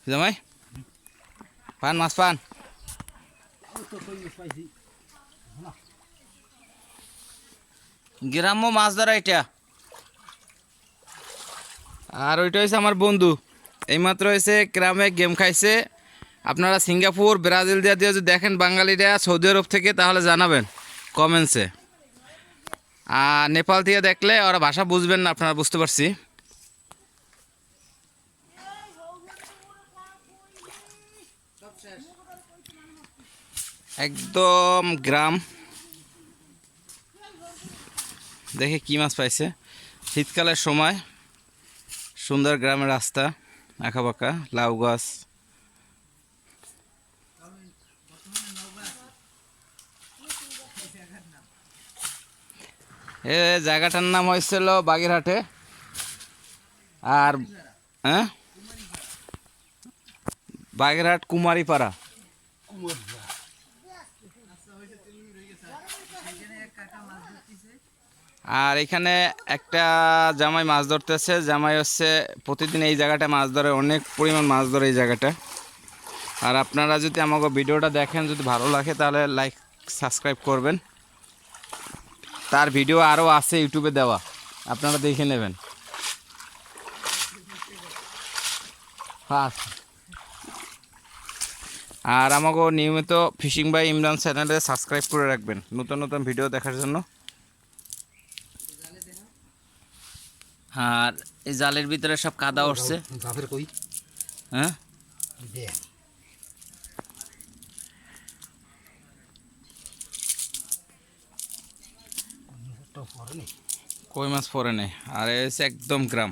জামাই পান মাছ পান গ্রাম্য মাছ ধরা এটা। আর ওইটা হচ্ছে আমার বন্ধু, এইমাত্র হয়েছে গ্রামে গেম খাইছে। আপনারা সিঙ্গাপুর ব্রাজিল দিয়ে যদি দেখেন বাঙালিরা সৌদি আরব থেকে, তাহলে জানাবেন কমেন্টসে। আর নেপাল থেকে দেখলে ওরা ভাষা বুঝবেন না, আপনারা বুঝতে পারছি। একদম গ্রাম। দেখে কি মাছ পাইছে, শীতকালের সময় সুন্দর গ্রামের রাস্তা, আঁকাবাঁকা লাউ গাছ। এ জায়গাটার নাম হয়েছিল বাগেরহাটে। আর হ্যাঁ, বাগেরহাট কুমারীপাড়া। আর এখানে একটা জামাই মাছ ধরতেছে। জামাই হচ্ছে প্রতিদিন এই জায়গাটা মাছ ধরে, অনেক পরিমাণ মাছ ধরে এই জায়গাটা। আর আপনারা যদি আমাকে ভিডিওটা দেখেন, যদি ভালো লাগে তাহলে লাইক সাবস্ক্রাইব করবেন। তার ভিডিও আরও আছে ইউটিউবে দেওয়া, আপনারা দেখে নেবেন। হ্যাঁ, আর আমাকে নিয়মিত ফিশিং বাই ইমরান চ্যানেলে সাবস্ক্রাইব করে রাখবেন নতুন নতুন ভিডিও দেখার জন্য। আর এই জালের ভিতরে সব কাদা উঠছে। হ্যাঁ, কই মাছ পরে নেই। আর এসে একদম গ্রাম।